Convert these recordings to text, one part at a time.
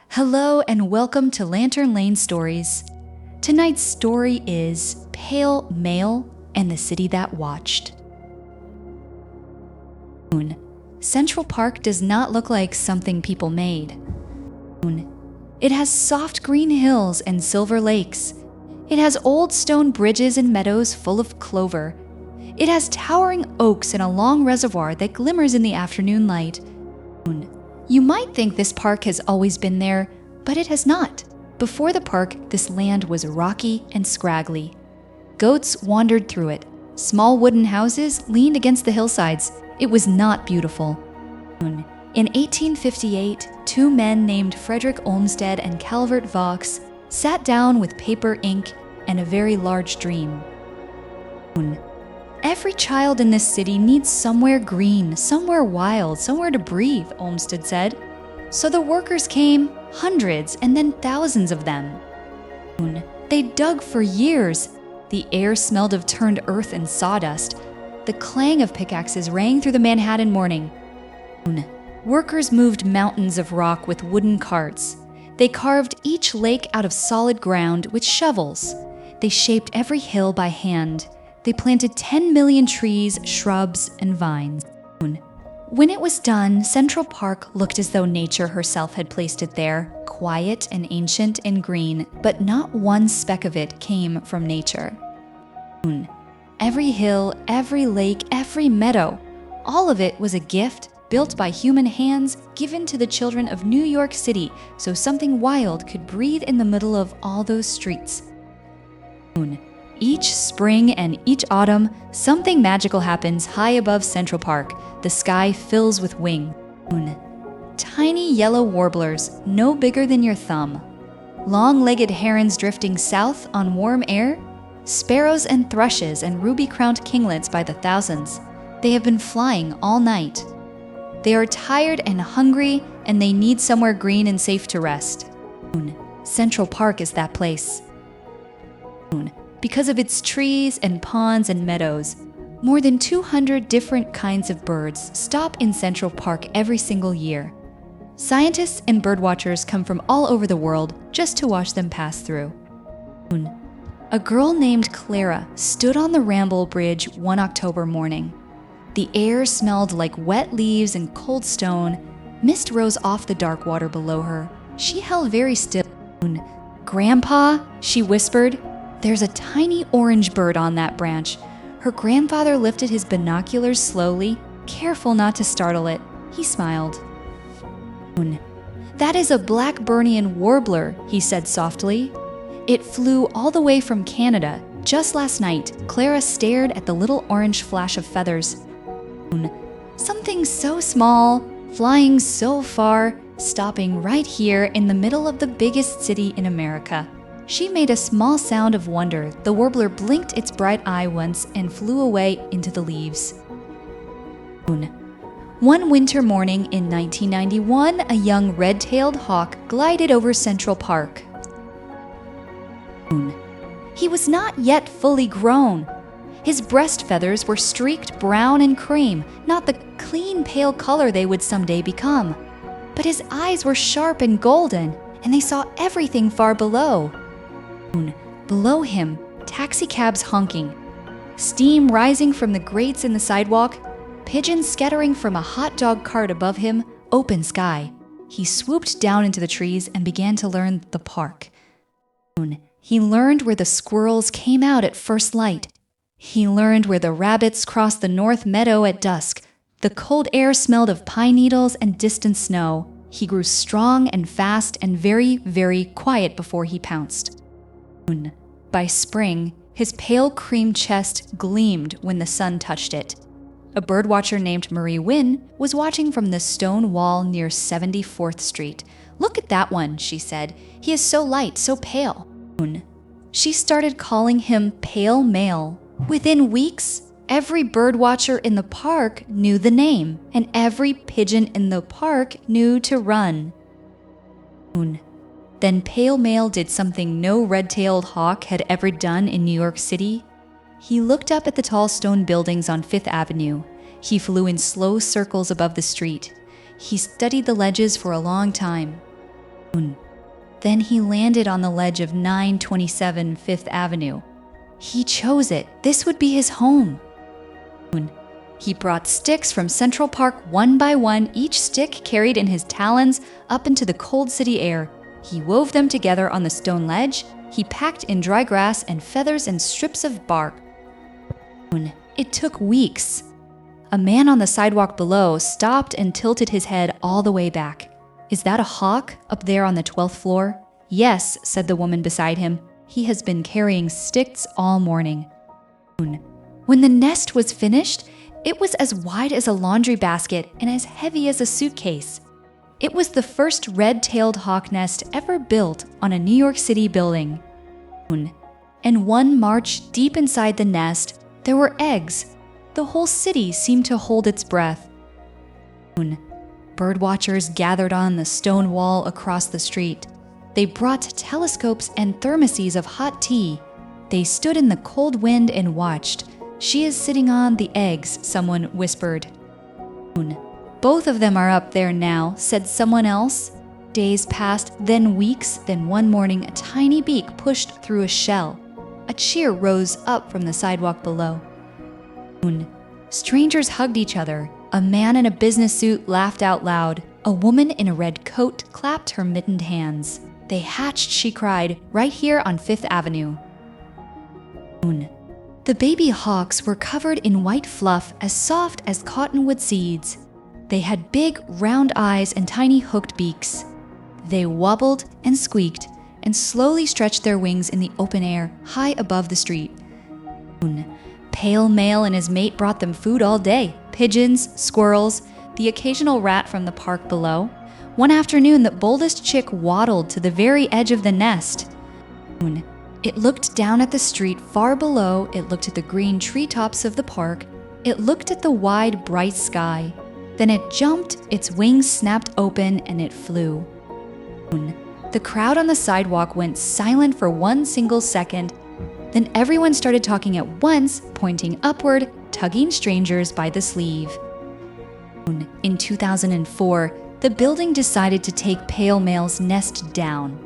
Hello and welcome to Lantern Lane Stories. Tonight's story is Pale Male and the City That Watched. Central Park does not look like something people made. It has soft green hills and silver lakes. It has old stone bridges and meadows full of clover. It has towering oaks and a long reservoir that glimmers in the afternoon light. You might think this park has always been there, but it has not. Before the park, this land was rocky and scraggly. Goats wandered through it. Small wooden houses leaned against the hillsides. It was not beautiful. In 1858, two men named Frederick Olmsted and Calvert Vaux sat down with paper, ink, and a very large dream. Every child in this city needs somewhere green, somewhere wild, somewhere to breathe, Olmsted said. So the workers came, hundreds and then thousands of them. They dug for years. The air smelled of turned earth and sawdust. The clang of pickaxes rang through the Manhattan morning. Workers moved mountains of rock with wooden carts. They carved each lake out of solid ground with shovels. They shaped every hill by hand. They planted 10 million trees, shrubs, and vines. When it was done, Central Park looked as though nature herself had placed it there, quiet and ancient and green, but not one speck of it came from nature. Every hill, every lake, every meadow, all of it was a gift built by human hands given to the children of New York City so something wild could breathe in the middle of all those streets. Each spring and each autumn, something magical happens high above Central Park. The sky fills with wings. Tiny yellow warblers, no bigger than your thumb. Long-legged herons drifting south on warm air. Sparrows and thrushes and ruby-crowned kinglets by the thousands. They have been flying all night. They are tired and hungry, and they need somewhere green and safe to rest. Central Park is that place. Because of its trees and ponds and meadows, more than 200 different kinds of birds stop in Central Park every single year. Scientists and birdwatchers come from all over the world just to watch them pass through. A girl named Clara stood on the Ramble Bridge one October morning. The air smelled like wet leaves and cold stone. Mist rose off the dark water below her. She held very still. "Grandpa," she whispered, "there's a tiny orange bird on that branch." Her grandfather lifted his binoculars slowly, careful not to startle it. He smiled. "That is a Blackburnian warbler," he said softly. "It flew all the way from Canada. Just last night, Clara stared at the little orange flash of feathers. Something so small, flying so far, stopping right here in the middle of the biggest city in America." She made a small sound of wonder. The warbler blinked its bright eye once and flew away into the leaves. One winter morning in 1991, a young red-tailed hawk glided over Central Park. He was not yet fully grown. His breast feathers were streaked brown and cream, not the clean pale color they would someday become. But his eyes were sharp and golden, and they saw everything far below. Below him, taxicabs honking, steam rising from the grates in the sidewalk, pigeons scattering from a hot dog cart above him, open sky. He swooped down into the trees and began to learn the park. He learned where the squirrels came out at first light. He learned where the rabbits crossed the north meadow at dusk. The cold air smelled of pine needles and distant snow. He grew strong and fast and very, very quiet before he pounced. By spring, his pale cream chest gleamed when the sun touched it. A birdwatcher named Marie Wynne was watching from the stone wall near 74th Street. "Look at that one," she said. "He is so light, so pale." She started calling him Pale Male. Within weeks, every birdwatcher in the park knew the name, and every pigeon in the park knew to run. Then Pale Male did something no red-tailed hawk had ever done in New York City. He looked up at the tall stone buildings on Fifth Avenue. He flew in slow circles above the street. He studied the ledges for a long time. Then he landed on the ledge of 927 Fifth Avenue. He chose it. This would be his home. He brought sticks from Central Park one by one, each stick carried in his talons up into the cold city air. He wove them together on the stone ledge. He packed in dry grass and feathers and strips of bark. It took weeks. A man on the sidewalk below stopped and tilted his head all the way back. "Is that a hawk up there on the 12th floor?" "Yes," said the woman beside him. "He has been carrying sticks all morning." When the nest was finished, it was as wide as a laundry basket and as heavy as a suitcase. It was the first red-tailed hawk nest ever built on a New York City building. And one March, deep inside the nest, there were eggs. The whole city seemed to hold its breath. Birdwatchers gathered on the stone wall across the street. They brought telescopes and thermoses of hot tea. They stood in the cold wind and watched. "She is sitting on the eggs," someone whispered. "Both of them are up there now," said someone else. Days passed, then weeks, then one morning a tiny beak pushed through a shell. A cheer rose up from the sidewalk below. Strangers hugged each other. A man in a business suit laughed out loud. A woman in a red coat clapped her mittened hands. "They hatched," she cried, "right here on Fifth Avenue." The baby hawks were covered in white fluff as soft as cottonwood seeds. They had big, round eyes and tiny hooked beaks. They wobbled and squeaked and slowly stretched their wings in the open air, high above the street. Pale Male and his mate brought them food all day: pigeons, squirrels, the occasional rat from the park below. One afternoon, the boldest chick waddled to the very edge of the nest. It looked down at the street far below. It looked at the green treetops of the park. It looked at the wide, bright sky. Then it jumped, its wings snapped open, and it flew. The crowd on the sidewalk went silent for one single second. Then everyone started talking at once, pointing upward, tugging strangers by the sleeve. In 2004, the building decided to take Pale Male's nest down.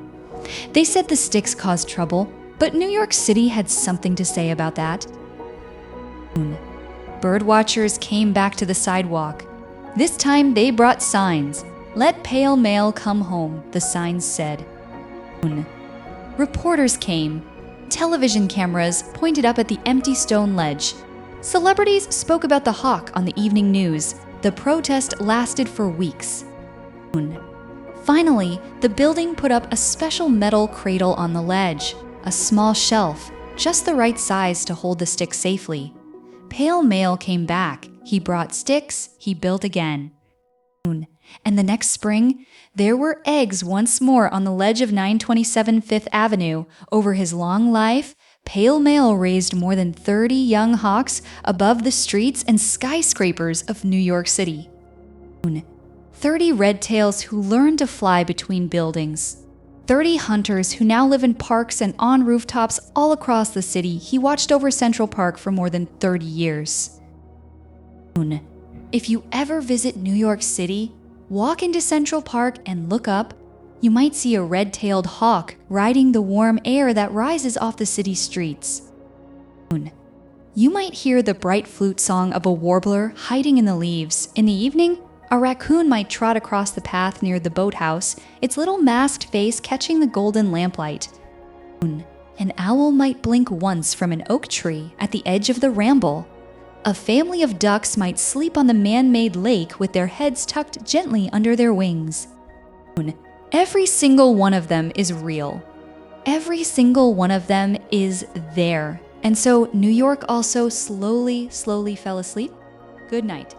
They said the sticks caused trouble, but New York City had something to say about that. Birdwatchers came back to the sidewalk. This time they brought signs. "Let Pale Male come home," the signs said. Reporters came. Television cameras pointed up at the empty stone ledge. Celebrities spoke about the hawk on the evening news. The protest lasted for weeks. Finally, the building put up a special metal cradle on the ledge, a small shelf, just the right size to hold the stick safely. Pale Male came back. He brought sticks. He built again. And the next spring, there were eggs once more on the ledge of 927 Fifth Avenue. Over his long life, Pale Male raised more than 30 young hawks above the streets and skyscrapers of New York City. 30 red-tails who learned to fly between buildings. 30 hunters who now live in parks and on rooftops all across the city. He watched over Central Park for more than 30 years. If you ever visit New York City, walk into Central Park and look up. You might see a red-tailed hawk riding the warm air that rises off the city streets. You might hear the bright flute song of a warbler hiding in the leaves. In the evening, a raccoon might trot across the path near the boathouse, its little masked face catching the golden lamplight. An owl might blink once from an oak tree at the edge of the Ramble. A family of ducks might sleep on the man-made lake with their heads tucked gently under their wings. Every single one of them is real. Every single one of them is there. And so New York also slowly fell asleep. Good night.